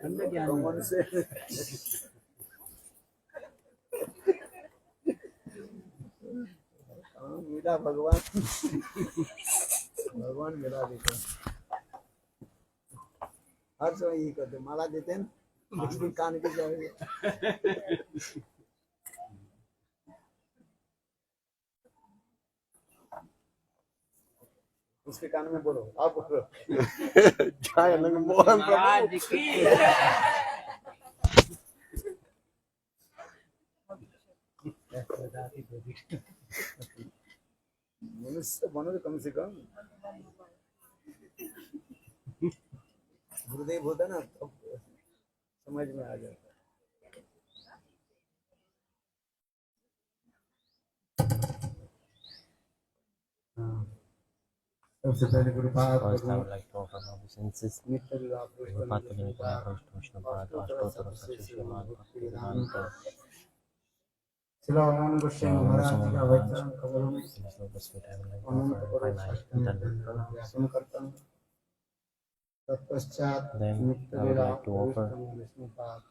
कौन से मिला भगवान भगवान मिला देखो हर समय यही करते माला देते हैं ना कान के जाए उसके कान में बोलो आप बोलो जय मोहन प्रभु मनुष्य बनो तो कम से कम गुरुदेव होता ना तो समझ में आ जाता सबसे पहले गुरुपाद शिलावान गोस्वामी महाराज जी का वचन खबरों में सुन करता हूँ तत्पश्चात नित्य लीला विष्णुपाद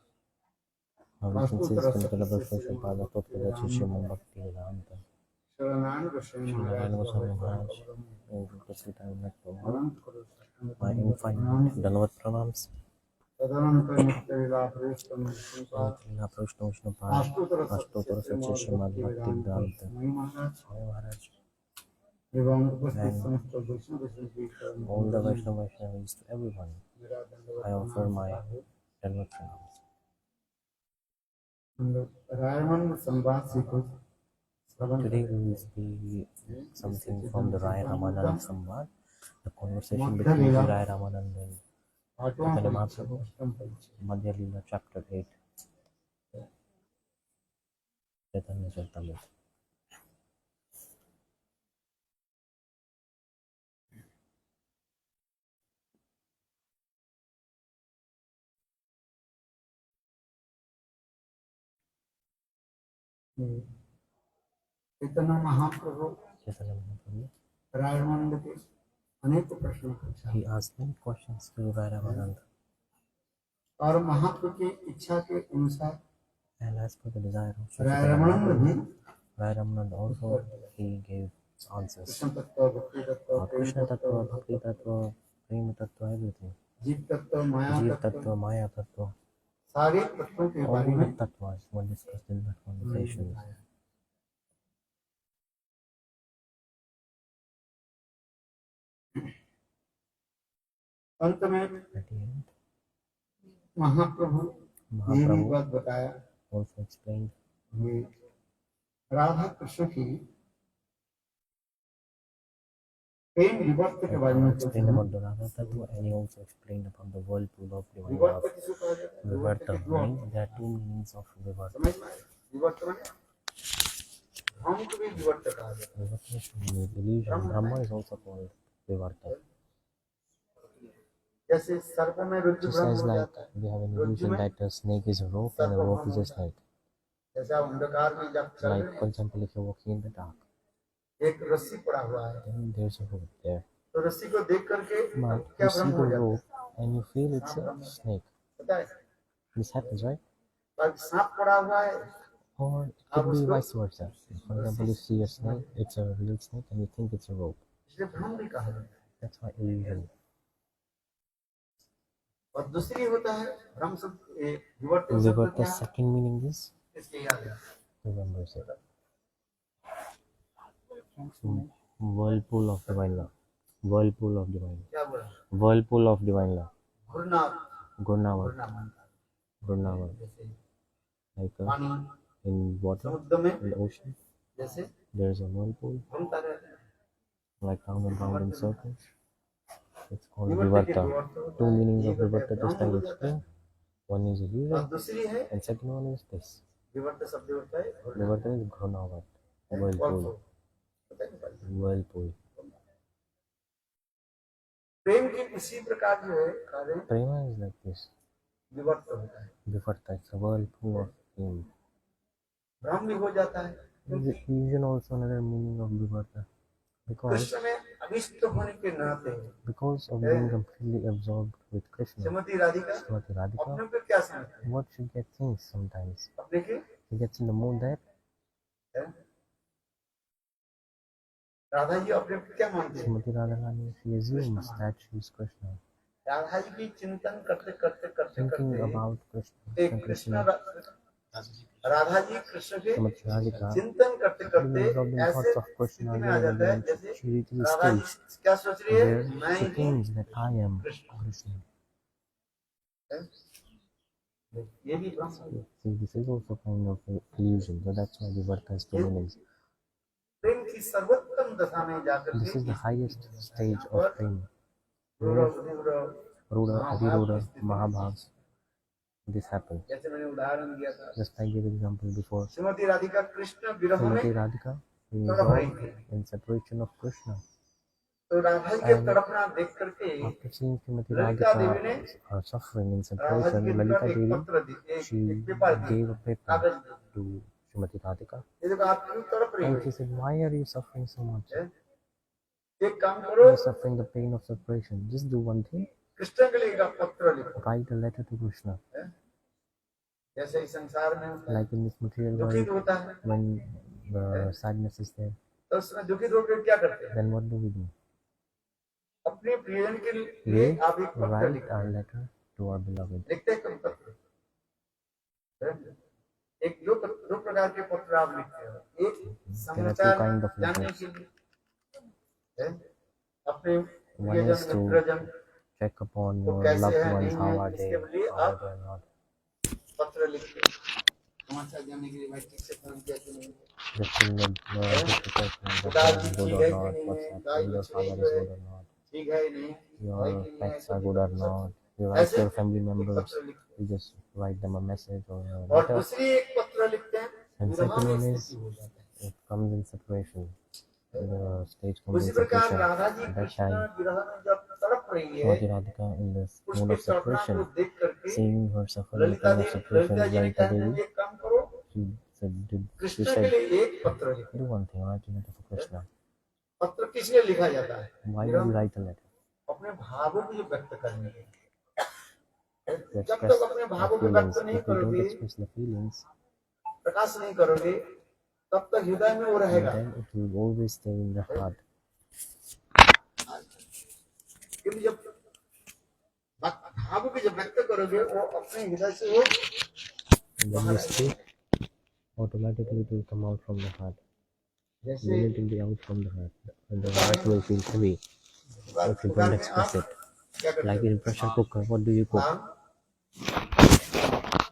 शरणान गोस्वामी महाराज my infinite Dandavat pranams. तदनंतर नित्य लीला Vishnupad Ashtottara Satya Srimad Bhakti Vedanta. Maharaj. एवं उपस्थित समस्त वैष्णव All the Vaishnavas to everyone, I offer my Dandavat pranams. Riemann संवाद सीखो Today we will see something from the Rai Ramanand Samvad, the conversation between Rai Ramanand and Chaitanya Mahaprabhu, Madhya Leela chapter 8, Chaitanya Charitamrita. Chaitanya Mahaprabhu Chaitanya Mahaprabhu, Raymond के अनेक प्रश्न पूछा he asked many questions to Rai Ramanand, और महाप्रभु की इच्छा के अनुसार and as per the desire of Raymond भी Rai Ramanand also he gave answers. Krishna तत्व भक्ति तत्व Krishna Tattva, Bhakti Tattva, Prema Tattva, everything. जीव तत्व माया Jeev तत्व Tattva, Maya Tattva, सारे तत्वों के all बारे the में tattvas were discussed in that conversation. अंत में At the end, महाप्रभु ने भी बात बताया also explained राधा कृष्ण की प्रेम विवर्त के बारे में explained about the Radha Tattva, and he also explained about the whirlpool of divine love. Vivarta, meaning there are two meanings of Vivarta. समझ में आया? विवर्त माने हम को भी विवर्त कहा जाता है Vivarta means illusion. Brahma is also called Vivarta. जैसे सर्प में रुद्र Just ब्रह्म as हो like जाता है we have an illusion that a snake is a rope and a rope is a snake. जैसे आप अंधकार में जब चल Like, रहे for example, if you're walking in the dark, हैं एक रस्सी पड़ा हुआ है then there's a rope there. तो रस्सी को देख करके But क्या you see भ्रम the हो जाता है rope and you feel it's a snake. पता है This happens, right? पर सांप पड़ा हुआ है Or it could be vice versa. For example, you see a snake, it's a real snake, and you think it's a rope. इसलिए भ्रम भी कहा जाता है That's why illusion. और दूसरी होता है भ्रम शब्द विवर्त शब्द Vivarta, क्या है second meaning is, इसके याद है remember it. Whirlpool of divine love. Whirlpool of divine love. क्या बोला Whirlpool of divine love. Ghurna Gurnavat. Ghurna मानता है Gurnavat. जैसे Like पानी in water, समुद्र में in the ocean, जैसे there's a whirlpool, घूमता रहता है like round and round in circles. It's called विवर्त के Vivarta. विवर्त होता Two है meanings of एक होता है Vivarta just भ्रम I हो जाता है explained. One is और illusion, दूसरी है and second one is this. विवर्त शब्द होता है Ghurna Vivarta is Gurnavat. Whirlpool. पता है ना? Whirlpool. प्रेम के इसी प्रकार जो है कार्य Prema is like this. विवर्त होता है Vivarta, it's a whirlpool of flame. भ्रम भी हो जाता है Illusion also another meaning of Vivarta. Because Krishna में अभिष्ट होने के नाते of being completely absorbed with Krishna, Shrimati Radhika Srimati Radhika, अपने पे क्या समझते हैं? what she gets thinks sometimes. अपने के She gets in the mood that है? राधा जी अपने पे क्या मानते हैं? Srimati Radharani, she assumes that she is Krishna. Radha ji की चिंतन करते करते करते Thinking करते about Krishna, एक कृष्ण राधा जी कृष्ण के Srimati Radhika, चिंतन करते being करते absorbed in ऐसे thoughts of Krishna, स्थिति में आ जाता है then जैसे she reaches a Radha ji stage क्या सोच रही है? where मैं she he thinks that I am Krishna Krishna. है। ये भी भ्रम है। See, this is also kind of an illusion, so that's why the word has two meanings. प्रेम की सर्वोत्तम दशा में जाकर This is the highest stage of prema. रूढ़ रूढ़ Ruda, Adiruda, Mahabhav, this happens. जैसे मैंने उदाहरण दिया था Just I gave example before. Shrimati Radhika Krishna विरह में Srimati Radhika being तड़प रही involved थी in separation of Krishna. तो राधा जी के And तड़पना देख करके after seeing Srimati Lalita Devi ने Radhika suffering in Radha ji के separation, निकट Lalita एक Devi, पत्र दी she एक paper the gave a paper कागज दी to Srimati Radhika. ये देखो आप क्यों तड़प रही And हो she said, why are you suffering so much? है? एक काम करो You're suffering the pain of separation. Just do one thing. Krishna के लिए एक पत्र लिखो Write a letter to Krishna. है? जैसे इस संसार में होता है Like in this material दुखित world, होता है when the sadness is there, तो उसमें दुखित होकर क्या करते हैं? then what do we do? अपने प्रियजन के We लिए आप एक पत्र write लिखते our हैं letter to our beloved. लिखते हैं कब पत्र है? एक दो प्रकार के पत्र आप लिखते हो एक There are two समाचार kind of जानने letters. के लिए है? अपने One is प्रियजन to मित्रजन check upon वो your कैसे loved है ones, नहीं how है are they, इसके लिए how are आप they not. पत्र लिखते हो समाचार जानने के लिए भाई ठीक से फोन किया कि नहीं Just to just to check that dal they की are good ठीक or है कि not, नहीं what's है गाय happening, your बछड़ी father जो is है good or not, ठीक है नहीं है your कि नहीं है pets are कुछ good or सब not. You write ऐसे your family एक members, पत्र लिखते you just write them a message or a हैं और letter. दूसरी एक पत्र लिखते हैं And विरह second में one is, स्थिति हो जाता है it comes in separation. The stage comes उसी in प्रकार separation. Radha ji At that Krishna time, विरह में जब तड़प रही है Srimati Radhika in the mood उसके of तड़पना को separation, देख करके seeing her suffer in the pain of separation, Lalita ji ने Lalita कहा Devi, एक काम करो she she कृष्ण के said, लिए एक पत्र लिखो do one thing, write a letter for Krishna. पत्र किस लिए लिखा जाता है Why do you write a letter? अपने भावों को जो व्यक्त करने के To जब express तक अपने our भावों को feelings. व्यक्त नहीं If we don't करोगे express the feelings, प्रकाश नहीं करोगे तब तक हृदय में वो रहेगा then it will always stay in the heart. क्योंकि जब भावों को जब व्यक्त करोगे वो अपने हृदय से वो And when we speak, automatically it will come out from the heart. जैसे Then it will be out from the heart. And the heart will feel heavy if you don't express it. क्या करते Like in pressure cooker, what do you cook?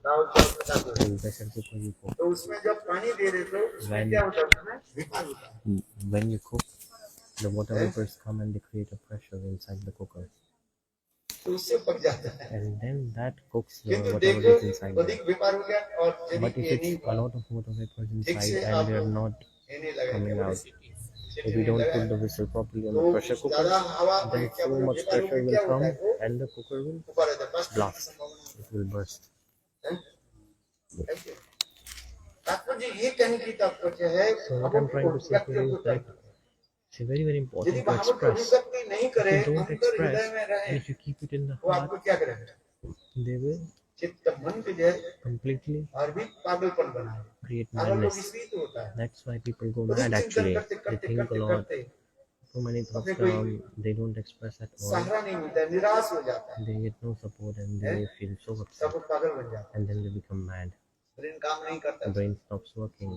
दाल चावल पकाते हो In pressure cooker you cook. तो उसमें जब पानी दे रहे हो उसमें When क्या होता है उसमें विकार होता है when you cook, the water vapors come and they create a pressure inside the cooker. तो उससे पक जाता है And then that cooks किंतु whatever देखो is inside there. अधिक विकार हो गया और यदि But if ये it's नहीं a lot of water vapors ठीक inside से and आप they are not ये नहीं लगाएंगे coming बोले out, सीटी if we नहीं don't लगाए put the whistle properly on the तो pressure ज्यादा cooker, हवा then क्या so बोले much विकार pressure में will क्या होता come है वो and the cooker will ऊपर रहता है बस blast. It will burst. तात्पर्य ये कहने की तात्पर्य है So what I'm trying to say here is that it's very यदि important to भावों की express. अभिव्यक्ति नहीं If करे you don't अंतर हृदय express में रहे and if you keep it in the वो heart, आपको क्या करेगा they will चित्त मन के जो है completely और भी पागलपन बनाए create पागल लोग madness. इसलिए तो होता है That's why people go अधिक mad चिंतन actually. करते They करते think a करते lot, करते so many thoughts अपने कोई come, they don't express at all. सहारा नहीं मिलता है निराश हो जाता है They get no support and they feel so upset सब पागल बन जाता and then they become mad. है ब्रेन काम नहीं करता The brain stops working.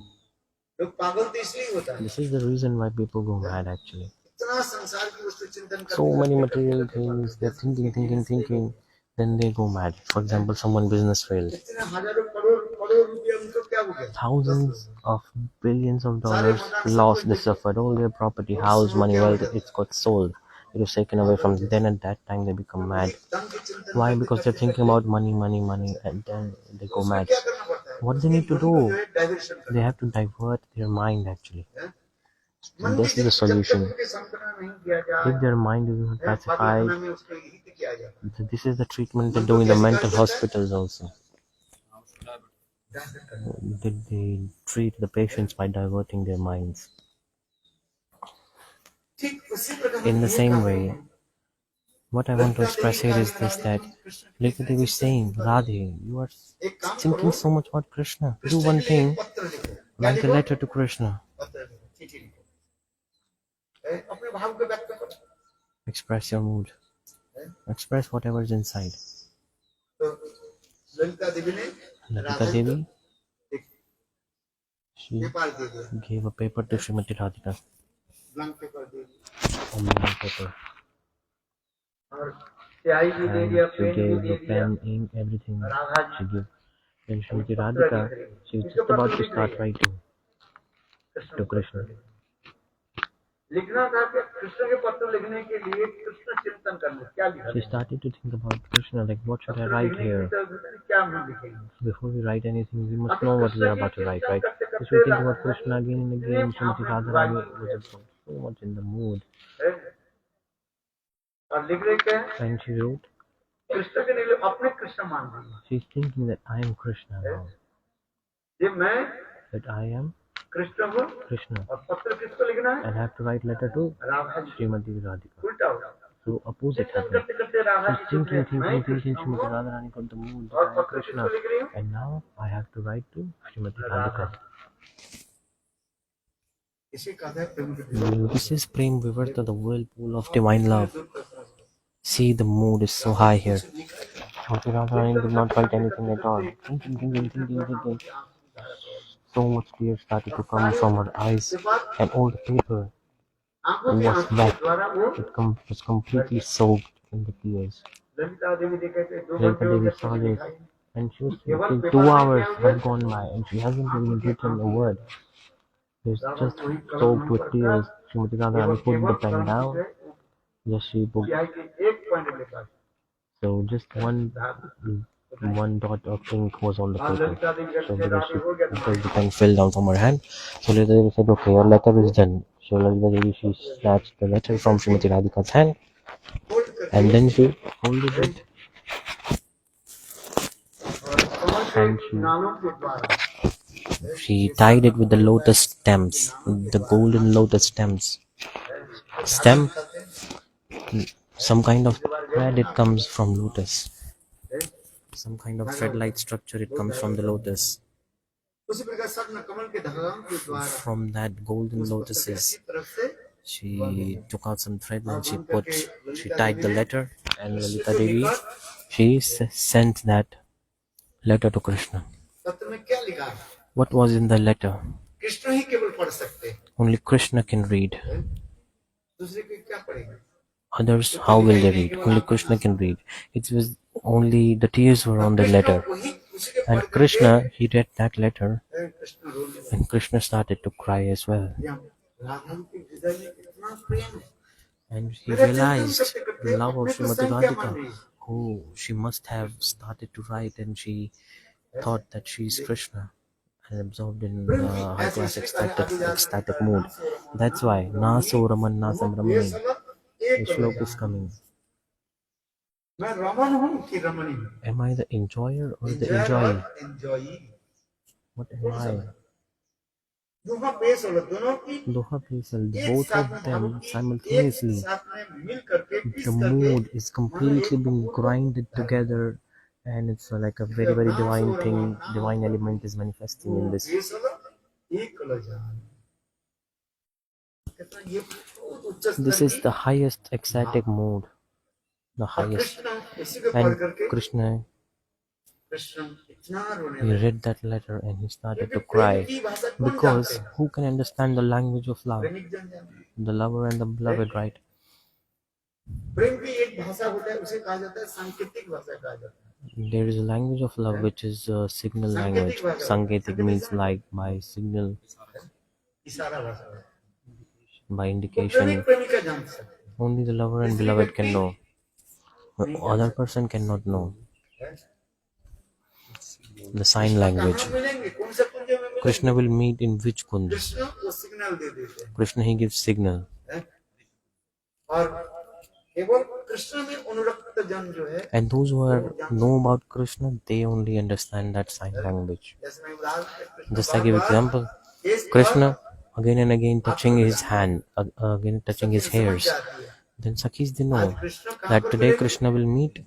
लोग पागल तो इसलिए होता है This is the reason why people go mad actually. इतना संसार की वस्तु चिंतन So many material things, they're thinking, then they go mad. For example, someone business failed. इतने हजारों करोड़ रुपया उनको क्या हो गया Thousands of billions of dollars lost, they suffered all their property, house, money, wealth, it's got sold. It was taken away from them. Then at that time they become mad. Why? Because they're thinking about money, and then they go mad. What they need to do? They have to divert their mind actually. And this is the solution. If their mind is not pacified, this is the treatment they do in the mental hospitals also. They treat the patients by diverting their minds. ठीक उसी प्रकार In the ये same काम way, what I want to express here is this, that Lekha Devi is saying, Radhe, you are एक काम thinking करो, so much about Krishna. Do Krishna one के लिए thing, एक पत्र लिखो, क्या write a लिखो? letter to Krishna. पत्र लिखो, चिट्ठी लिखो, अपने भाव को व्यक्त करो, Express your mood. Express whatever is inside. तो ललिता देवी ने Lalita Devi, एक she पेपर दे दिया, gave a paper to Srimati Radhika, blank paper दे दिया, a blank paper, और स्याही भी दे and दिया, she पेन भी gave दे the दिया, pen, ink, everything. Radha She ji gave. When Srimati पत्र लिख Radhika, रही है, she was किसको just about पत्र to लिख रही start है? writing कृष्ण to को Krishna. पत्र लिख, लिखना था कि कृष्ण के पत्र लिखने के लिए कृष्ण चिंतन करना, क्या लिखा She जाए? started to think about Krishna, like what should I पत्र write लिखने के लिए here? तो क्या हम लिखेंगे? Before we write anything, we must अभी know what we are Krishna about की to write, चिंतन right? करते So she was करते thinking about Krishna again and again. Srimati आपने Radharani writing was so much in the mood, है, और लिख रहे क्या है? and she wrote, कृष्ण के लिए अपने कृष्ण मान रही है, she's thinking that I am Krishna now, ये मैं that I am कृष्ण हूँ, Krishna, और पत्र किसको लिखना है? and I have to write letter to Radha ji. Srimati Radhika. उल्टा होगा, So opposite चिंतन happened. करते करते राधा She's जी सोच रहे thinking, मैं thinking. कृष्ण Srimati हूँ, Radharani got the mood that और I am पत्र Krishna, किसको लिख रही हूँ? and now I have to write to Srimati Radha. Radhika. इसी का है प्रेम की विवर्त। This is Prem Vivarta, the whirlpool of divine love. दूर तक पहुंचता है। See, the mood is so high here. कुछ लिखा है। Srimati Radharani did not write anything at all. Thinking. So much tears started to come from her eyes, and all the paper आंखों के was आंसू के wet. द्वारा वो It was completely soaked in the tears. Lalita Devi देखे थे 2 Lalita घंटे हो Devi गए saw कुछ this, लिखा ही नहीं। and she was केवल thinking, पेपर 2 में hours क्या हो have गया? gone by, and she hasn't आंखों even के written a आंसू word. It's रावण just वही कलम soaked हम with पर tears. था, Srimati Radharani put केवल the pen कलम down. से Just she booked. स्याही के एक पॉइंट लिखा, So just one dot of ink was on the और paper. ललिता देवी So कहते थे राधे हो गया because तुम्हारी the pen fell down from her hand, so Lalita Devi said, okay, your letter is done. So Lalita Devi, she snatched the letter from Srimati Radhika's hand, fold करके and then she folded it, और कमल के and नालों के द्वारा she tied it with the lotus stems, the golden lotus stems. Stem, some kind of thread, it comes from lotus. Some kind of thread-like structure, it comes from the lotus. उसी प्रकार स्वर्ण कमल के धागाओं के द्वारा From that golden उस पत्र के lotuses, अच्छी तरफ से she took out some thread and she tied the letter, and Lalita Devi, she sent that letter to Krishna. पत्र में क्या लिखा है? What was in the letter? Krishna ही केवल पढ़ सकते हैं, Only Krishna can read. दूसरे को क्या पढ़ेगा? Others, how will they read? Only Krishna can read. It was only the tears were on the letter. And Krishna, he read that letter, Krishna रोने लगे। and Krishna started to cry as well. या राधा के हृदय में कितना प्रेम है। And he realized the love of Srimati Radhika. Oh, she must have started to write, and she thought that she is Krishna and absorbed in high class ecstatic mood. That's why Naso Raman Nasam Ramani. The shlok is coming. मैं रमन हूँ कि रमणी हूँ? Am I the enjoyer or the enjoyee? एंजॉयी What am I? दोनों पेश हो, दोनों की Doha Pesal, एक both साथ of में them भावों की एक simultaneously. साथ में मिल करके पीस The करके mood is completely being grinded together, and it's like a very, very divine thing. Divine element is manifesting in this. पेश हो एक कलर जान। कहता है, ये बहुत उच्च स्तर This is की the highest ecstatic mood, the और highest. कृष्ण इसी को पढ़ And करके Krishna, कृष्ण इतना रोने he लगे। read that letter and he started to क्योंकि प्रेम cry, की भाषा कौन because जानते हैं? who can understand the language of love? प्रेमिक जन जानते हैं। The lover and the beloved, right? प्रेम की एक भाषा होता है, उसे कहा जाता है सांकेतिक भाषा कहा जाता है। There is a language of love which is a signal language. Sanketik means like by signal, इशारा भाषा है। by वो indication. प्रेमिक प्रेमिका जान सकते हैं। Only the lover and beloved can know. The other person cannot know. The sign language. कहाँ मिलेंगे? कौन से कुंज में मिलेंगे? Krishna will meet in which kunj? Krishna वो सिग्नल दे देते हैं। Krishna, he gives signal. और केवल कृष्ण में अनुरक्त जन जो है, And those who know about Krishna, they only understand that sign language. जैसे मैं उदाहरण Just I give example, Krishna, again and again touching his hand, again touching his hairs. Then Sakhis, they know that today Krishna will meet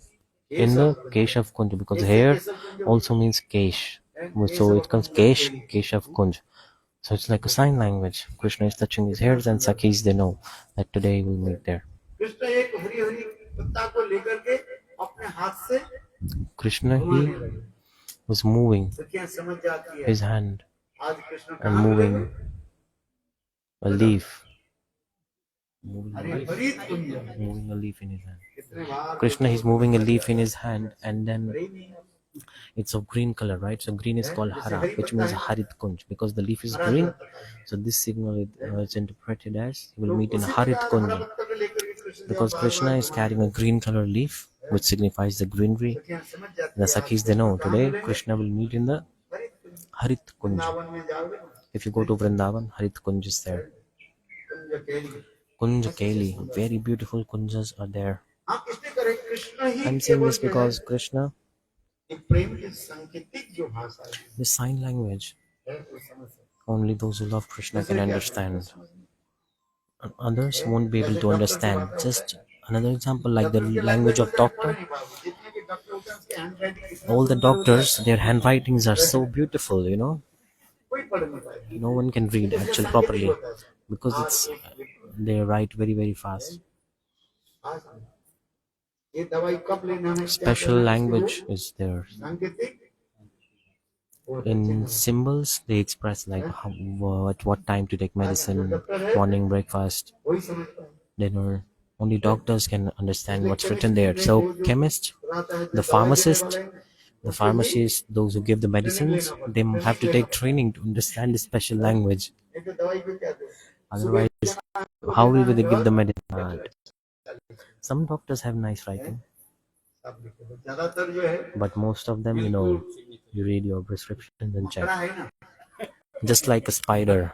in the Keshav Kunj, because hair also means Kesh. So it comes Keshav Kunj. So it's like a sign language. Krishna is touching his hairs, and Sakhis, they know that today he will meet there. Krishna एक हरी हरी पत्ता को लेकर के अपने हाथ से Krishna, he was moving सखियां समझ जाती है his hand आज कृष्ण and कहाँ मिले moving a leaf. Hari Hari Kunj Moving a leaf in his hand. कितने बार Krishna is moving a leaf in his hand, and then it's of green color, right? So green is called Hara, which means Harit Kunj, because the leaf is green. So this signal is interpreted as he will meet in Harit Kunj, because Krishna is carrying a green color leaf, which signifies the greenery. The Sakhis, they know today Krishna will meet in the Harit Kunj. If you go to Vrindavan, Harit Kunj is there. Kunj Keli, very beautiful kunjas are there. I'm saying this because Krishna, the sign language, only those who love Krishna can understand. Others won't be able to understand. Just another example, like the language of doctor. All the doctors, their handwritings are so beautiful, you know. No one can read actually properly, because they write very, very fast. Special language is there. In symbols, they express like at what time to take medicine, morning, breakfast, dinner. Only doctors can understand what's written there. So chemist, the pharmacist, those who give the medicines, they have to take training to understand the special language. Otherwise, how will they give the medicine? Some doctors have nice writing, but most of them, you read your prescriptions and check. Just like a spider.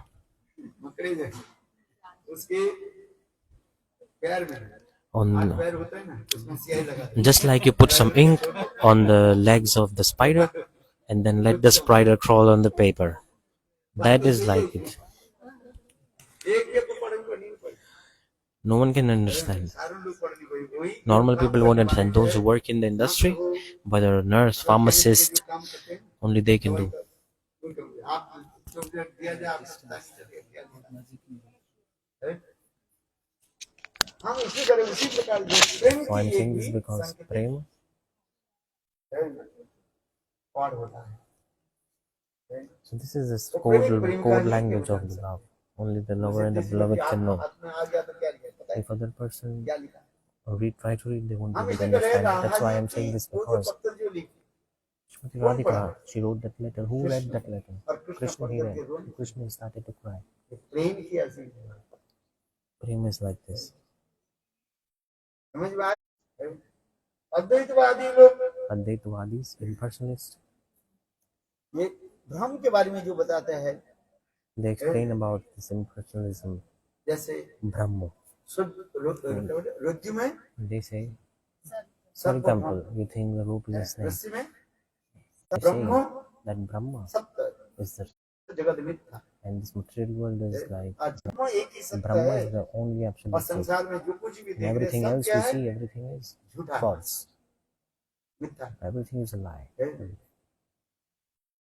Just like you put some ink on the legs of the spider and then let the spider crawl on the paper. That is like it. No one can understand. Normal people won't understand. Those who work in the industry, whether a nurse, pharmacist, only they can do. So I'm saying this because prema. So this is the code language of the love. Only the lover and the beloved can know. If other person try to read, they won't be able to understand. That's why I'm saying this, because Srimati Radhika, she wrote that letter. Who read that letter? Krishna, he read. Krishna started to cry. Prema is like this. Advaitavadis, impersonalists, भ्रम के बारे में जो बताते हैं, they explain about this impersonalism. जैसे Brahma. Rudra में They say, for example, you think the rope is a snake. They say that Brahma is the जगत मिथ्या, and this material world is like एक ही सत्य Brahma है is the only और absolute truth. संसार में जो कुछ भी And देख रहे everything हैं else सब क्या we है, see, everything is झूठा है, false. मिथ्या है। Everything is a lie.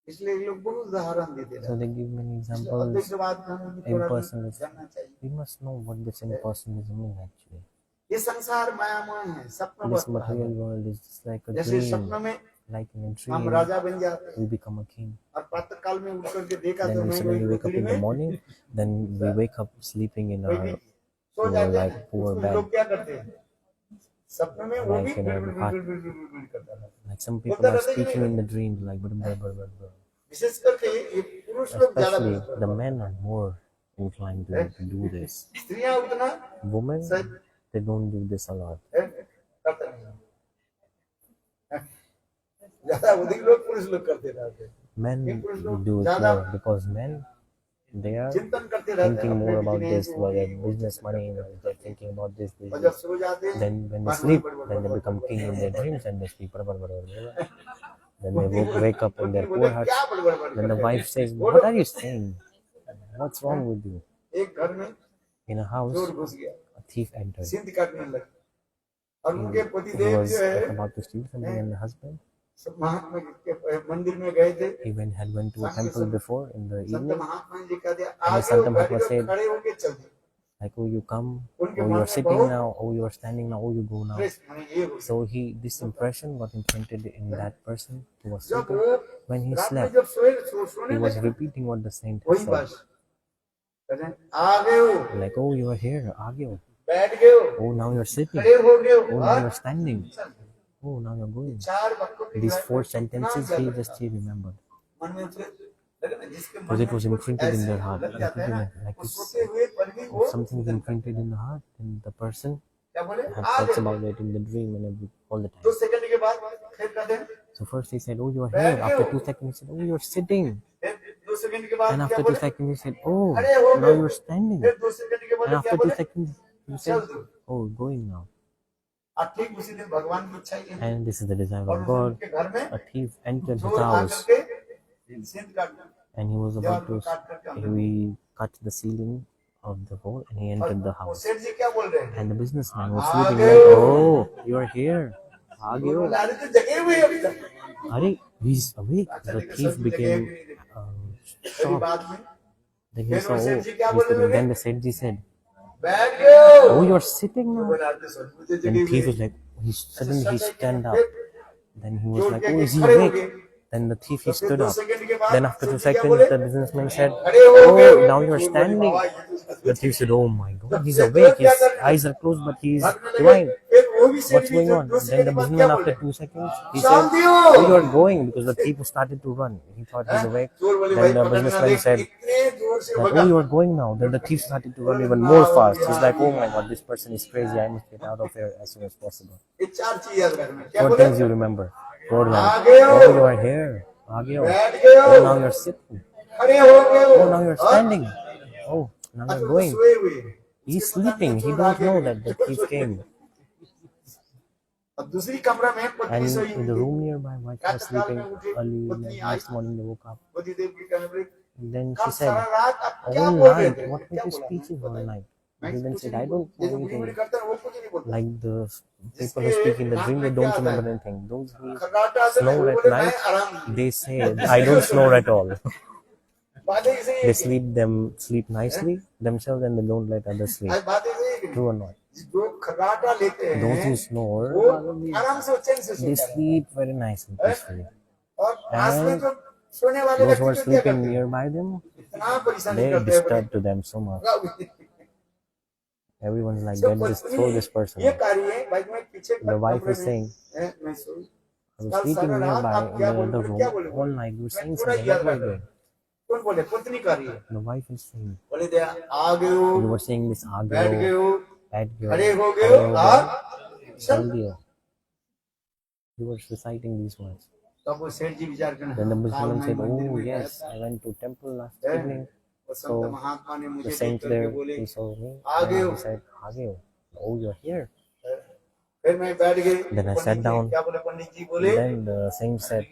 इसलिए ये लोग बहुत उदाहरण देते So हैं। they give many examples. अद्वैतवाद में हमें थोड़ा Impersonalism. जानना चाहिए। We must know what this impersonalism is actually. ये संसार मायामय है, सपन This बन रहा material है। world is just like a जैसे dream. सपनों में Like in a हम dream, राजा बन जाते हैं we become a king. और प्रातः काल में उठ करके देखा तो Then we मैं suddenly वही wake up टुकड़ी in the में morning. Then we wake up sleeping in कोई भी our सो जाते हैं। like poor उसमें bed. लोग क्या करते हैं? सपनों में वो भी Like in our heart. करता है। Like some people are speaking in the dream, like blah, blah, blah, blah, blah. विशेष करके ये पुरुष लोग ज्यादा Especially करते the हैं। men are more inclined to do this. स्त्रियां उतना Women, they don't do this a lot. करते नहीं हैं। ज्यादा अधिक लोग पुरुष लोग करते रहते हैं। Men do it more because men, they are चिंतन करते रहते हैं thinking more अपने about बिजनेस this, वो whether ये business money, they're thinking about this. और जब सो जाते हैं Then when they sleep, then they become king in their dreams and they speak. Blah, blah, blah, blah, blah. Then they wake up in their poor hearts. Then the wife says, "What are you saying? What's wrong with you? एक घर में In a house, चोर घुस गया, a thief entered. Sindh काटने लगा, और उनके He पतिदेव was जो है about to steal something, and the husband, सब महात्मा के मंदिर में गए थे। he went to a temple before in the Sant evening. Mahatma ji कहते हैं And the आगे Sant वो Mahatma बैठ said, खड़े होके चलते, like, oh, you come, उनके oh, मन you are में sitting बहुत now, oh, you are standing now, oh, you go now. Press माने ये हो। So this impression got imprinted in that person who was जब sleeping. वो When he रात में slept, जब सोने he was लगे, repeating what the saint had वही said. बस कहते हैं आ गए हो, Like, oh, you are here, Agyo. बैठ गए हो, Oh, now you are sitting. खड़े हो गए Oh, हो, now you are standing. Oh, now you are going. चार वाक्यों के These जवाब 4 कितना sentences याद he रखा। he remembered. मन में उतरे, लगे ना जिसके मन Because it में was कुछ imprinted in ऐसे their heart. लग जाता है ना, Like वो it's, सोते हुए पर भी वो something is imprinted in the heart, and the person क्या बोले talks आ about गए। it in the dream and all the 2 time. Second के बाद फिर कहते हैं So first he said, oh, you are here. After 2 seconds, he said, oh, you are sitting. फिर 2 second के बाद And क्या after 2 बोले seconds, he said, oh, खड़े हो now गए। you are standing. फिर 2 सेकंड के बाद And क्या after 2 बोले seconds, he चल said, दो। oh, going now. और ठीक उसी दिन भगवान की इच्छा ये है। And this is the desire और of God. उनके घर में A thief entered his चोर आकर house, के सिंध काट दिया। and he was दीवार about को to, काट करके अंदर he cut the ceiling of the wall, and he entered the और house. सेठ जी क्या बोल रहे हैं And the businessman was uh sleeping गए like, हो। oh, you are here. Agyo. बोला, अरे तो जगे हुए अभी तक। Are he's awake. अच्छा The लेकिन thief सब जगे became भी नहीं थे। मेरी shocked. बात में Then he फिर saw, वो oh, सेठ जी क्या he's बोलने sleeping. लगे Then the Sethji said, बैठ गए oh, हो। you are sitting now. बोला, अरे तो सब मुझे जगे Then हुए thief was like, suddenly he stand up. Then he was जोड़ like, के oh, is he खड़े हो awake? गए। Then the thief, तो he फिर stood 2 up. सेकंड के बाद Then after 2 सेठ जी क्या seconds, बोले the businessman said, खड़े हो गए। oh, now you're बोले, standing. बाबा, ये तो The thief said, oh my God, he's फिर awake. क्या His कर रहे हैं? eyes are closed, but he's भागने लगे। blind. फिर वो भी सेठ What's भी going जो on? 2 Then सेकंड the के बाद businessman, क्या after बोले 2 seconds, he शाम said, दियो। oh, you are going, because the thief started to run. He thought he's awake. चोर बोले भाई Then the पकड़ना businessman देख said, इतने जोर से like, भगा। oh, you are going now. Then the thief started to run even more fast. He's like, oh my God, this person is crazy. I must get out of here as soon as possible. ये 4 चीज याद रखना। क्या What बोले things you remember? God, आ गए हो। oh, you are here. Agyo. बैठ गए हो। Oh, now you're sitting. खड़े हो गए हो। Oh, now you're standing. Oh, now अच्छा, you're वो going. सोए हुए हैं। He's उसके पता नहीं sleeping. He चोर don't आगे know गए। that the thief came. अब दूसरी कमरा में पत्नी And सोई in the हुई room nearby, wife was sleeping early. पत्नी आई, Next morning, they woke up. पतिदेव की कहने लगी, And then कब she said, सारा रात आप क्या all बोल रहे night, थे? what were क्या your बोला? speeches all बताइए। night? मैं He then कुछ said, नहीं I don't ये know जो बुरी anything. बुरी करते हैं वो कुछ नहीं बोलता। Like the people who speak in the dream, they don't remember anything. Those who खर्राटा आते हैं, snore वो at बोले, मैं night, आराम they say, I don't snore at all. बातें ऐसे ही They हैं। sleep nicely themselves, and they don't let others sleep. आज बातें ऐसे ही हैं। True or not? जो खर्राटा लेते Those हैं who snore, वो आराम से चैन से they सोते हैं। sleep very nice and peacefully. और पास में And जो सोने वाले those who are व्यक्ति को क्या sleeping करते हैं? nearby them, इतना परेशानी they करते हैं disturb to them so much. बोले। Everyone's like, So, get this, throw this person ये out. कार्य है भाई मैं पीछे The wife कमरे is saying, में मैं सोई I was कल sleeping सारा रात nearby आप in क्या the बोल other रहे room क्या बोले all night. You were saying मैं पूरा something. याद What were रख you रहा doing? कौन बोले पत्नी कार्य है The wife is saying, बोले दे आ गए हो you were saying this बैठ गए agyo, हो bad खड़े girl, हो गए हो और चल Saldio. You were reciting these words. तब वो सेठ जी विचार करने Then the काल Muslim मैं said, मंदिर oh में गया yes, था I went to temple last है, evening. और संत So महात्मा ने the मुझे देख saint करके there, बोले he saw me, आ गए and हो he said, agyo. Oh, you're here. फिर मैं बैठ गई Then I Pandit sat ji down. क्या बोले पंडित जी बोले Then the saint said,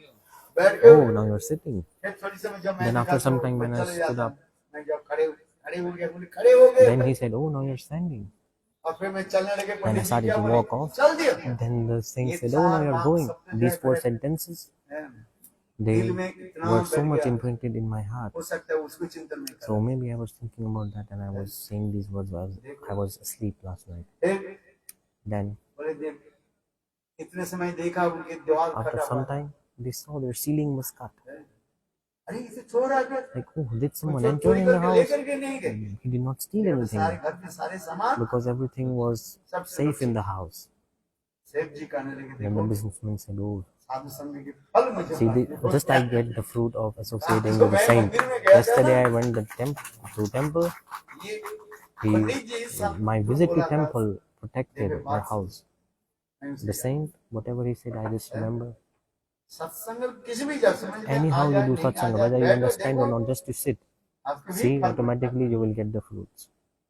बैठ गए oh, now you're sitting. फिर थोड़ी समय जब मैं Then after देखा some तो time when I चले stood जाता up, मैं जब खड़े हो गया बोले खड़े हो गए then he said, oh, now you're standing. और फिर मैं चलने लगे And I Pandit ji started क्या to बोले walk off. चल दिया Then the saint ये said, oh, now चार you're बात going. सबसे These 4 पहले sentences, हैं, they दिल में इतना were so बैठ much गया imprinted in my heart. हो सकता है उसको चिंतन में So maybe I was thinking about that, and I was saying these words while I was asleep last night. फिर Then बोले देख इतने समय देखा उनके दीवार after फटा some हुआ time, they saw their ceiling was cut. है। अरे इसे चोर आ गया Like, oh, did someone चोर enter चोरी in the करके house? लेकर के नहीं गए He did not steal anything सारे घर के सारे सामान because everything was safe in the house. सेठ जी कहने लगे Then the देखो businessman said, oh, साधु संघ के फल मुझे see, प्राप्त just I get the fruit of associating इसको with the मैं saint. मंदिर में गया था Yesterday ना I went to temple. ये पंडित जी सब My जो visit to बोला था temple protected our house. मैं उसे The saint, whatever he said, I just remember. सत्संग किसी भी जगह समझ में Anyhow आ you जाए do नहीं आ satsang, जाए whether you बैठो understand or देखो not, just to sit. आपको भी See, फल automatically you will get the fruits.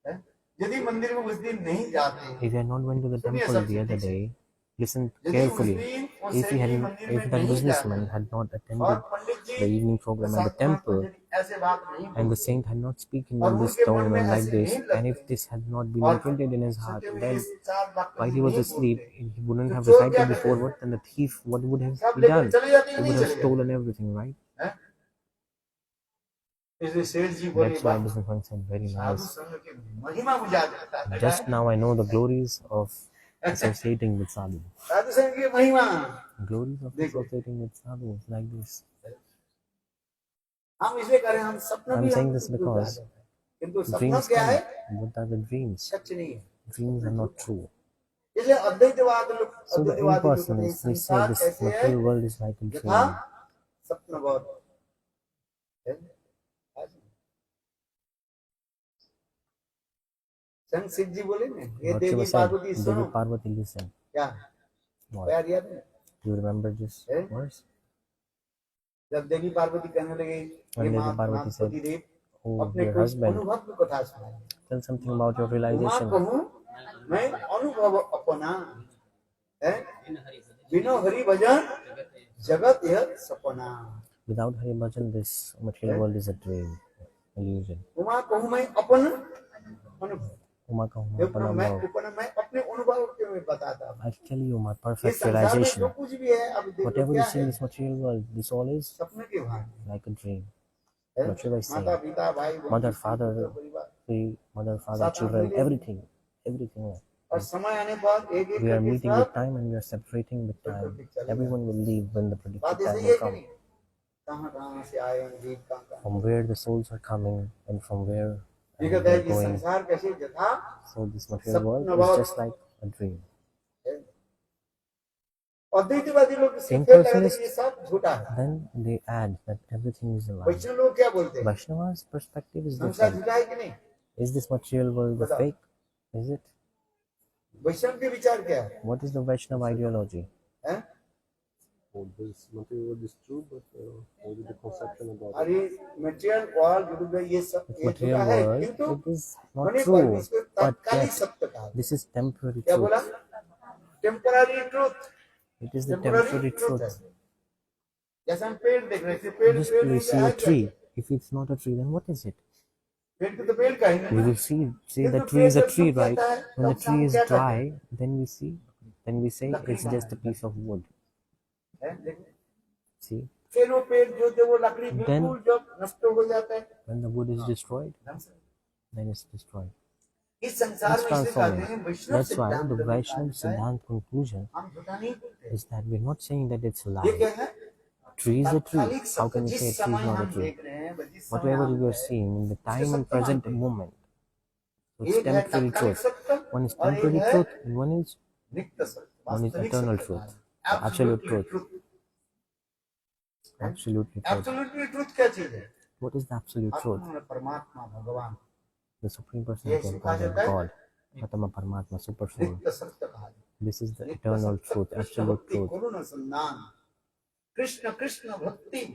है। यदि मंदिर में उस दिन नहीं जाते If you are not went to the सुनिए temple सबसे the other ठीक से day, Listen यदि carefully. उस दिन वो If सेठ जी मंदिर में that नहीं businessman जाते had not और attended Pandit the ji evening program at the Prasad Mahatma temple, यदि ऐसे बात नहीं and the बोलते saint had not spoken और in this उनके मन tone में and like ऐसी this, नींद and if लगती this had not been और imprinted in his heart, सोते हुए then ये चार बातें while he नहीं was asleep, बोलते he wouldn't तो have चोर क्या recited करते before थे? what, then the thief, what would have सब he लेकर done? चले जाते He कि would नहीं have चले जाते stolen everything, right? हैं? इसलिए सेठ जी बोले That's why वाह businessman said, very साधु nice. संघ की महिमा मुझे आज पता लगा Just है now I know the glories of associating with sadhu. साधु संघ की महिमा Glories of देखो associating with sadhu like this. हम इसलिए करें हम सपना I'm भी saying हम this because किंतु सपना dreams क्या है come. What are the dreams? सच नहीं है Dreams are not true. इसलिए अद्वैतवाद लोग So the अद्वैतवादी लोग कहते हैं impersonalists, they say संसार this कैसे है material world is like a यथा dream. सपना बहुत है संत सिद्ध जी बोले ना ये What Devi Shiva said, Parvati सुनो Devi Parvati, listen. क्या What? प्यार याद है Do you remember this Eh? verse? जब देवी पार्वती कहने लगे When ये Devi माँ Parvati said, देव oh, अपने your कोई husband, अनुभव की कथा सुनाए tell something about your Uma realization. कहूँ मैं अनुभव अपना है बिनो हरि भजन जगत यह सपना Without Hari Bhajan, this material world is a dream, illusion. Uma कहूँ मैं अपन अनुभव Uma kahuma मैं panambhav. मैं अपने अनुभव के में बताता हूँ I'll tell you my ये perfect संसार में जो realization. कुछ भी है अब देखो Whatever you क्या see है in this material world, this all is सपने के भान like a dream. है What should I say? माता पिता भाई बहन Mother, पुत्र father, परिवार mother, father, साथ children, मिले everything. और समय आने पर एक एक We are करके meeting with सब time and we are separating with time. चले Everyone will leave when the predicted बात time ऐसे ही will है कि come. नहीं कहाँ कहाँ से आए हैं जीव कहाँ From where the souls are coming and from where ये they कहता है are कि going. संसार कैसे यथा So this material world is just like a dream. अद्वैतवादी लोग Same सिर्फ लगा person is, कि ये सब झूठा है then they add that everything is a lie. वैष्णव लोग क्या बोलते हैं Vaishnava's perspective is संसार different. झूठा है कि नहीं Is this material world the fake? Is it? वैष्णव के विचार क्या है What is the Vaishnava ideology? हैं? Well, this material world is true, but maybe the conception about it. अरे मटेरियल वर्ल्ड ये सब This ये झूठा material है world, किंतु it is not मैंने true, इसको but तात्कालिक yet सत्य कहा this is temporary क्या बोला truth. Temporary truth It is the temporary truth है truth. जैसे हम पेड़ देख रहे थे पेड़ Just पेड़ we नहीं see है a tree. If it's not a tree, then what is it? पेड़ को तो पेड़ कहेंगे We ना will say the किंतु tree is a पेड़ जब tree, सूख right? जाता है When the तब tree हम is क्या करते dry, हैं then we say लकड़ी it's just a piece of wood. हैं? देखो। See, फिर वो पेड़ जो थे वो लकड़ी Then- बिल्कुल जब नष्ट हो जाता है when the wood is destroyed, ढंग से। then it's destroyed. इस संसार It's में इसलिए कहते transforming. हैं वैष्णव That's why सिद्धांत the में Vaishnava कहा है, Siddhant conclusion हम झूठा नहीं बोलते is that we're not saying that it's a ये lie. क्या है Tree is a tree. तात्कालिक How सत्य can you say जिस a tree is समय not a हम tree? देख रहे हैं जिस समय Whatever हम you are seeing in the time and present moment, so it's एक है temporary तात्कालिक truth. सत्य One is और एक temporary है truth and one is नित्य सत्य one is वास्तविक eternal सत्य truth. कहा है। Absolute Absolutely truth. truth. Absolutely truth. Absolutely truth क्या चीज है What is the absolute truth? आत्मा परमात्मा भगवान The Supreme ये Personality of कहा Godhead, जाता है God, Atma Paramatma, Super Soul. नित्य सत्य कहा जाता है This is the नित्य eternal सत्य truth, कृष्ण absolute भक्ति truth. करुण संधान कृष्ण कृष्ण भक्ति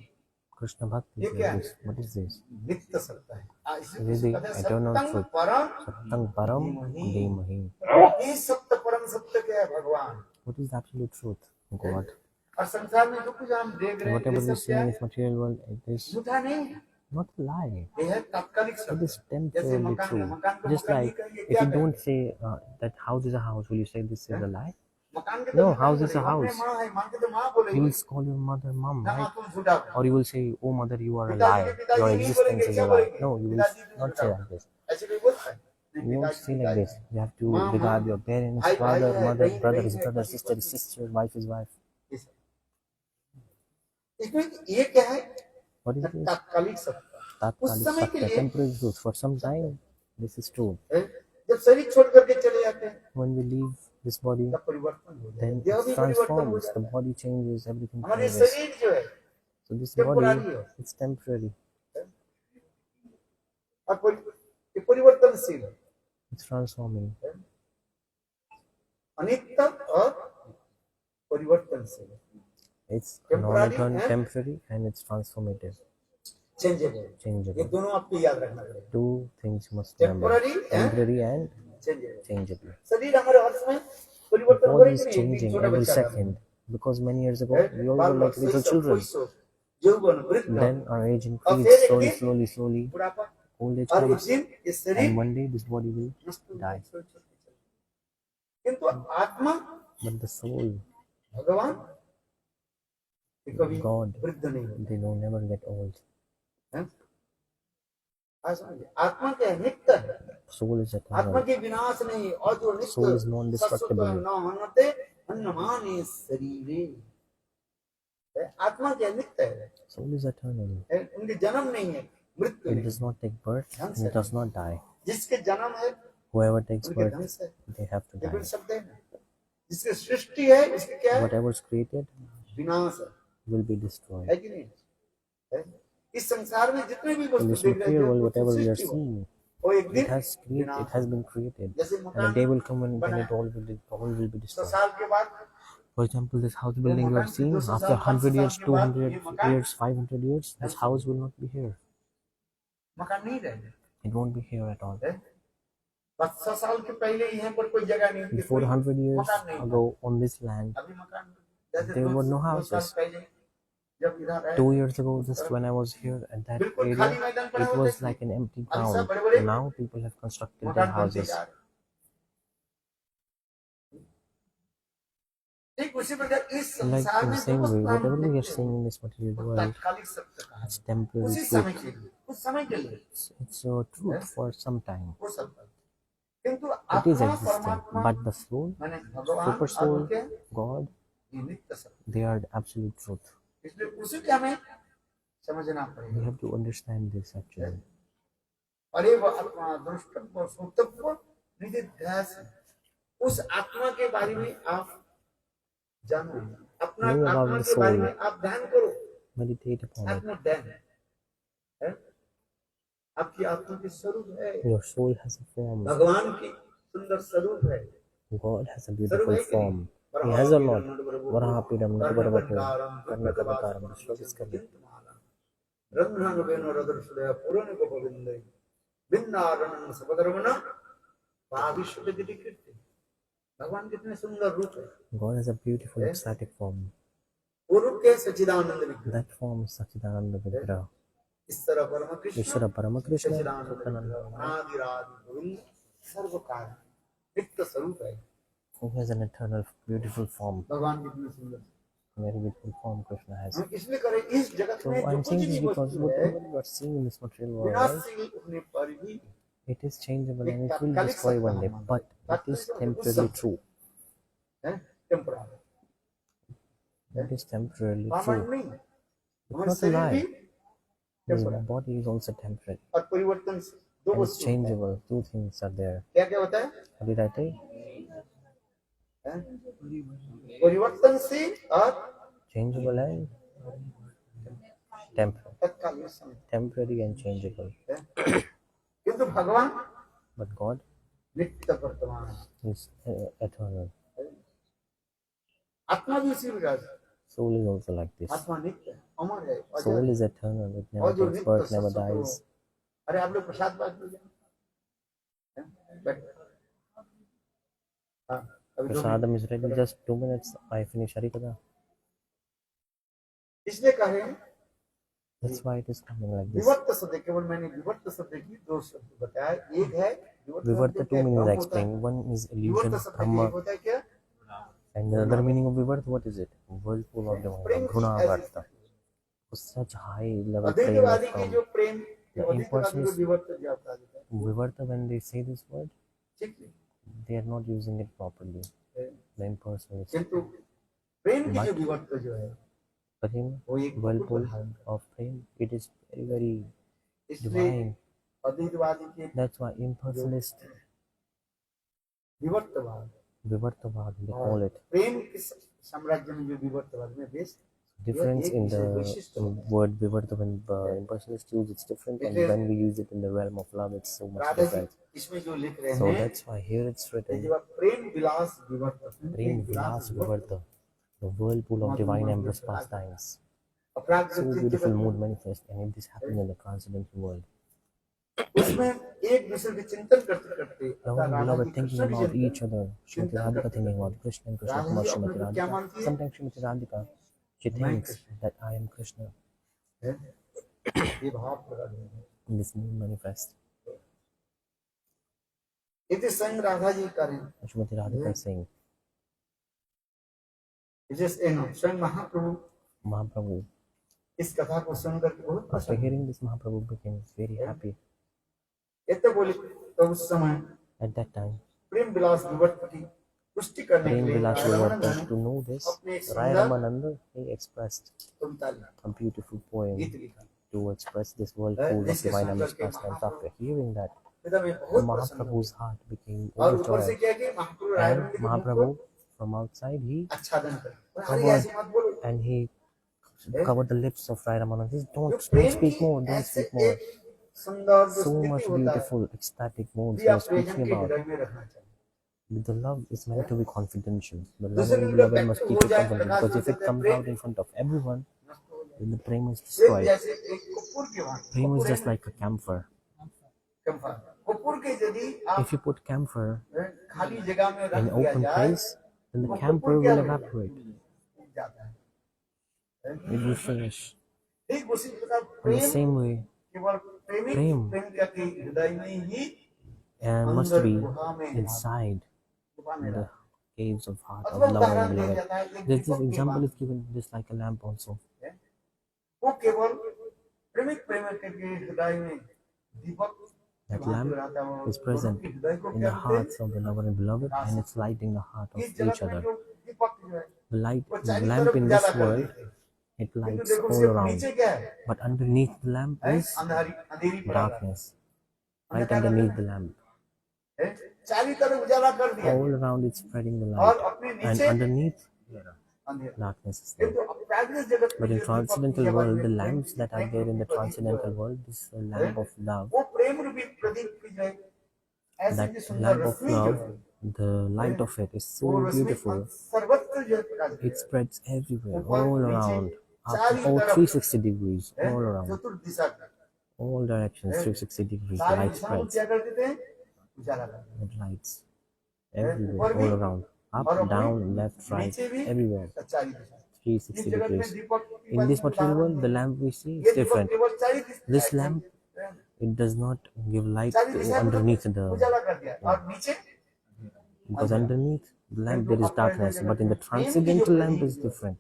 Krishna Bhakti. ये क्या है What is this? नित्य सत्य है इसे This is the कहते हैं eternal सत्यं truth. परम Sattang Param Demahi. ये सत्य परम सत्य क्या है भगवान What is the absolute truth? God. और संसार में जो कुछ हम देख रहे हैं Whatever ये we सब see क्या in है this material world, it is झूठा नहीं है not a lie. ये है तात्कालिक It सत्य is जैसे temporarily मकान है true. मकान को Just मकान नहीं like कहेंगे if क्या you कहेंगे don't say that house is a house, will you say this is a lie? मकान के No, तो house is a अपने house. माँ है माँ के तो माँ You बोलेगी will call your mother mom, ना right? माँ तुम झूठा हो Or you will say, oh mother, you are a पिताजी lie. के पिताजी Your नहीं existence बोलेंगे is क्या a lie. बोलेंगे No, you will पिताजी तुम not झूठा say हो like this. ऐसे कोई बोलता है नहीं, You won't पिताजी say like पिताजी this. है। You have to माँ, regard माँ, your parents, भाई, भाई father, है, mother, बहन, brother बहन is है, brother, पति, sister is पत्नी। sister, wife is wife. इसमें ये क्या है What is this? तात्कालिक सत्य उस Tatkalik समय के Satya, लिए temporary truth. For some time, this is true. है, जब शरीर छोड़ करके चले जाते हैं When we leave this body, तब परिवर्तन हो जाता है then देह it भी परिवर्तन हो transforms. The जाता है body changes, everything हमारे changes. शरीर जो है So this टेम्पोररी body, है it's temporary. और ये परिवर्तनशील है It's transforming. अनित्य और परिवर्तनशील है It's Temporary non-eternal, and- temporary, and it's transformative, changeable ये changeable. दोनों आपको याद रखना पड़ेगा Two things you must remember: Temporary and- temporary and changeable changeable. शरीर हमारे अर्थ में परिवर्तन हो body रही is कि नहीं एक दिन changing छोटा every बच्चा का second because many years ago है, we all बाल were बाल like little शैशव children. कैशोर यौवन वृद्ध Then our age और increased फिर एक slowly, दिन slowly, slowly. बुढ़ापा Old age और एक comes, दिन ये शरीर and one day this body will नष्ट हो die. जाए, किंतु आत्मा But the soul, भगवान ये कभी God, वृद्ध नहीं होता they will never get old. है। आज समझिए, आत्मा क्या है? नित्य है। Soul is आत्मा eternal. के विनाश नहीं और जो Soul is नित्य non-destructible. शाश्वत न हन्नते हन्नमाने शरीरे है। आत्मा क्या नित्य है, Soul is eternal. उनके जन्म नहीं है, मृत्यु It नहीं। does not take birth and it does not die. जिसके जन्म है Whoever takes उनके birth, ध्वंस है, they have to ये die. भी शब्द है। जिसकी सृष्टि है उसकी क्या है? Whatever is created विनाश है will be destroyed. कि नहीं है? इस संसार में जितने भी In वस्तु this देख रहे material world, हैं whatever we are सृष्टि हो, seeing, वो एक it दिन has been created. जैसे And a मकान day will come when बना it all will be 100 destroyed. साल के बाद For example, this house building you are मकान seeing, 200 after साल 100 years, 500 साल के बाद 200 ये मकान years, 500 years, this house will not be here. मकान नहीं रहेगा It won't be here at all. है। 500 साल के पहले यहाँ पर कोई जगह नहीं थी, Before कोई 100 years मकान नहीं था। ago on this land, अभी मकान जैसे there were no 2 साल houses. पहले जब इधर आए 2 years ago, just when I was here at that बिल्कुल खाली area, मैदान पड़ा it हुआ was था। like an empty अभी सब ground. बड़े-बड़े Now people have constructed their मकान बनते houses. जा रहे हैं। ठीक उसी प्रकार इस Like संसार in the में जो same way, वस्तु हम whatever we are देखते seeing हैं in this material वो world, तात्कालिक सत्य का है, it's temporary उसी समय truth. के लिए, उस समय के लिए It's a truth for some time. वो सत्य है। किंतु It is आत्मा existing, परमात्मा but the soul, माने भगवान super और soul, उनके God, ये नित्य सत्य, they are the absolute truth. इसलिए उसी के हमें समझना We पड़ेगा। have to understand this actually. अरे वो आत्मा दृष्टत्व सुतत्व निधिध्यास, उस आत्मा के बारे में आप जानो, अपना Know about आत्मा the के बारे soul. में आप ध्यान करो। Meditate upon it. आत्मा ध्यान है, आपकी आत्मा की स्वरूप है, Your soul has a form. भगवान की सुंदर स्वरूप है, God has a स्वरूप beautiful है कि नहीं? form. He has a lot. Varahapidam Nidvaravapu Karnakavataram Shlokiskaram. रंध्रन वेनो रदर्शुदय पुरन गोपविंदे बिन्नारणं सपदरमना भाविष्यति कीर्ति। भगवान कितने सुंदर रूप है। God has a beautiful ecstatic form. वो रूप के सच्चिदानंद विग्रह, That form is Sachidananda Vigraha. ईश्वर परम कृष्ण Ishvara Paramakrishna सच्चिदानंद Satchidananda विग्रह, आदिरादि गोविंद सर्वकाल नित्य स्वरूप है। who has an eternal beautiful form. भगवान कितने सुंदर, Very beautiful form Krishna has. हम इसलिए करें इस जगत So में जो I'm कुछ saying this भी because वस्तु है whatever you are seeing in this material world, विनाशशील होने पर भी it is changeable and it will destroy one day, but it is temporarily true. है temporary, It is temporarily permanent true. नहीं। It's हमारे not a शरीर भी lie. The body is also temporary और परिवर्तन से दो and it's वस्तु होता है। changeable. Two things are there. क्या क्या होता है? What did I say? हैं? परिवर्तनशील और Changeable and temporary. तत्कालीन समय Temporary and changeable. है। किंतु भगवान But God नित्य वर्तमान है। is eternal. आत्मा भी इसी प्रकार से, Soul is also like this. आत्मा नित्य है, अमर है, अजर Soul है। is eternal. It और never जो takes नित्य birth, never शाश्वत हो। dies. अरे आप लोग प्रसाद बात लीजिए, बैठ। हाँ, अभी 2 minute. Prasadam is ready. Just 2 minutes. I finish Harikatha. इसलिए कह रहे हैं That's why it is coming like this. विवर्त शब्द, केवल मैंने विवर्त शब्द की 2 शब्द बताया। एक है Vivarta, two meanings I explained. One is illusion, विवर्त शब्द का Brahma, एक होता है क्या? and the other meaning of Vivarta, what is it? Whirlpool of divine, Ghunavarta. Such high level prema अद्वैतवादी की from जो प्रेम, the अद्वैतवादी को impersonalist. विवर्त जो आपका देता है, Vivarta, when they say this word, ठीक है। they are not using it properly. The impersonalist. किंतु प्रेम की जो विवर्त जो है Prem, वो एक whirlpool of prem, it is very, very इसलिए divine. अद्वैतवादी के That's why impersonalist, विवर्तवाद Vivartavad, they call it. प्रेम के साम्राज्य में जो विवर्तवाद में बेस Difference एक in विशेष the वैशिष्ट word Vivarta when impersonalists use it's different, and when we use it in the realm of love, it's so much Radha ji different. इसमें जो लिख रहे So हैं, that's why here it's ये written, जो प्रेम विलास विवर्त, Prem Vilas Vivarta, the whirlpool of divine amorous pastimes. अपराध So व्यक्तित्व beautiful का mood manifest, and if this happens in the transcendental world, उसमें एक दूसरे के चिंतन करते करते Lord and Radha beloved ji thinking Krishna भी about चिंतन each other. Srimati चिंतन Radhika करते thinking करते about Krishna and Krishna Radha about ji Srimati अपने को क्या Radhika. मानती है? Sometimes Srimati Radhika, she मैं thinks Krishna that I am Krishna. है, ये भाव प्रकट होगा। And this mood manifest. इति संग राधा जी करें And Srimati Radhika is saying, स्वयं महाप्रभु Mahaprabhu, इस कथा को सुनकर के बहुत after प्रसन्न hearing this, Mahaprabhu became very happy. ये तो बोले तो उस समय At that time, प्रेम विलास विवर्त की पुष्टि करने के Prem लिए Vilas रामानंद Vivartan, ने to know this, अपने एक Rai सुंदर Ramananda, he expressed कविता लिखा, a beautiful poem गीत लिखा, to express this whirlpool of जिसके divine सुन Amish करके pastimes. Mahaprabhu After hearing that, हृदय में बहुत प्रसन्न हो Mahaprabhu's heart became और ऊपर से overjoyed. क्या कि महाप्रभु And रायरंग के मुख Mahaprabhu, को from outside, he आच्छादन करे, अरे covered ऐसी मत बोलो, and he covered the lips of Rai Ramananda. He says, जो don't प्रेम speak की more, don't ऐसे speak more. एक सुंदर जो So much स्थिति होता है, beautiful, ecstatic moods भी he आप was प्रियजन speaking के about. हृदय में रखना चाहिए। The love is meant to be confidential. The lover दूसरे and दिन जब beloved व्यक्त must हो keep it जाए confidential, प्रकाश because हो if it जाता है, comes Prem out in front of everyone, नष्ट हो जाए। then the prema is Prem destroyed. जैसे एक कपूर के वहां Prema is just like a camphor. Kapoor के यदि आप If you put camphor खाली जगह में in रख an दिया open जाए place, then the वो camphor कपूर क्या will होगा? evaporate. जाता है। It will finish. ठीक उसी प्रकार In the Prem same way, केवल प्रेमी प्रेम प्रेम के हृदय में ही must अंदर be गुहा में inside गुहा में the रहा। caves of heart अथवा of lover उदाहरण and दिया beloved. जाता है एक This दीपक की example बात is given just like a lamp also. है। वो केवल प्रेमिक प्रेमिक के हृदय में दीपक की That भांति lamp रहता है। वो is दोनों present के हृदय को in क्या the कहते हैं? hearts of the lover and beloved, and it's lighting the heart of इस each जगत में other. जो दीपक जो है The light, वो the चारों lamp तरफ in उजाला this कर world, देते हैं। it किंतु lights देखो all उसके around. नीचे क्या है? But underneath the lamp is Andhari अंधेरी पड़ा रहता darkness. है। Right underneath the lamp. है? चारों तरफ उजाला कर दिया All around it's spreading the और light. अपने And नीचे underneath, अंधेरा। darkness is there. किंतु अपराधीय जगत में But in जो दीपक transcendental की world, आवाज the में lamps that are there in the transcendental world, this lamp of love, वो प्रेम रूपी प्रदीप की जो है ऐसी that जो सुंदर lamp of रश्मि जो love, है the light of it is वो so रश्मि beautiful. सर्वत्र जो है प्रकाश It है। spreads everywhere, ऊपर all नीचे around, up चारों all तरफ 360 degrees, है, all around, चतुर्दिशा का all directions, 360 degrees, the सारी light दिशाओं को spreads. क्या कर देते हैं? उजाला कर देते It lights हैं। everywhere, ऊपर भी all around, up, और अपने down, left, right, नीचे भी everywhere, चारों दिशा। इस 360 जगत में degrees. दीपक की In बात this में material उदाहरण world, the नहीं है। lamp we see ये is दीपक different. केवल चारों दिशा This lamp, it does not give light चारों to दिशा में underneath तो the, उजाला कर दिया और नीचे because underneath the lamp there is darkness, but in the transcendental lamp is different.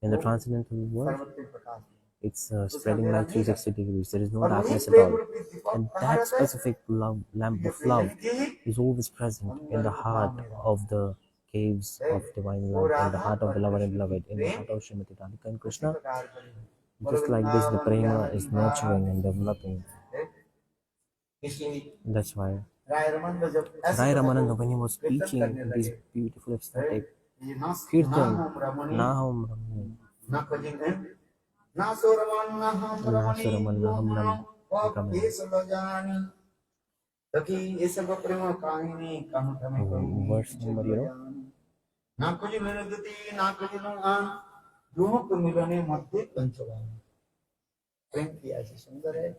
In the transcendental world, सर्वत्र प्रकाश है। it's spreading light 360 degrees. There is no और वही darkness at प्रेम all. रूपी दीपक And कहाँ that रहता है? specific love, lamp ये of Prem love की is always present in the heart of the caves of divine love, in the heart of the lover and beloved, in the heart of Srimati Radhika and Krishna. प्रकार करें। Just like this, the prema is nurturing and developing. इसलिए That's why राय रमन जब ऐसे Rai कथा को Ramananda, when he was कीर्तन preaching करने these लगे, beautiful ecstatic ये ना kirtan, हम रमणी Naham Ramani, ना कजिन ना सो रमन ना हम रमणी Suraman Naham Ram, वो ये सब जानी तकी ये सब प्रेम काहिनी कानुठ में कोई verse number, you know, ना कुछ विनोदती ना कुछ आन दोनों को मिलने मध्य पंचवान प्रेम की ऐसी सुंदर है।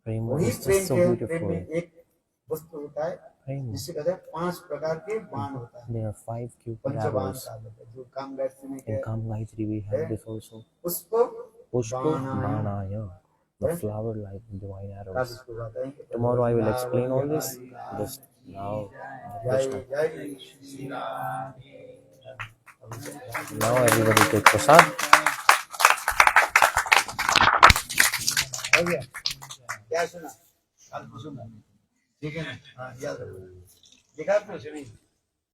prema वही is प्रेम just so के प्रेम beautiful. में एक वस्तु होता है Prema. जिसे कहते हैं 5 प्रकार के बाण होता है। There are 5 cupid पंचबाण arrows. का होता है जो काम गायत्री में In है Kam Gayatri we have this also. पुष्प Pushpa बाणाय Banaya, the flower like divine का arrows. जिसको कहते हैं। Tomorrow I will explain all this. Just now, जय Krishna. जय Shri Ram. Now everybody take prasad. हो गया क्या सुना? कल को सुना ठीक है ना? हाँ याद रखो देखा आपने सुनी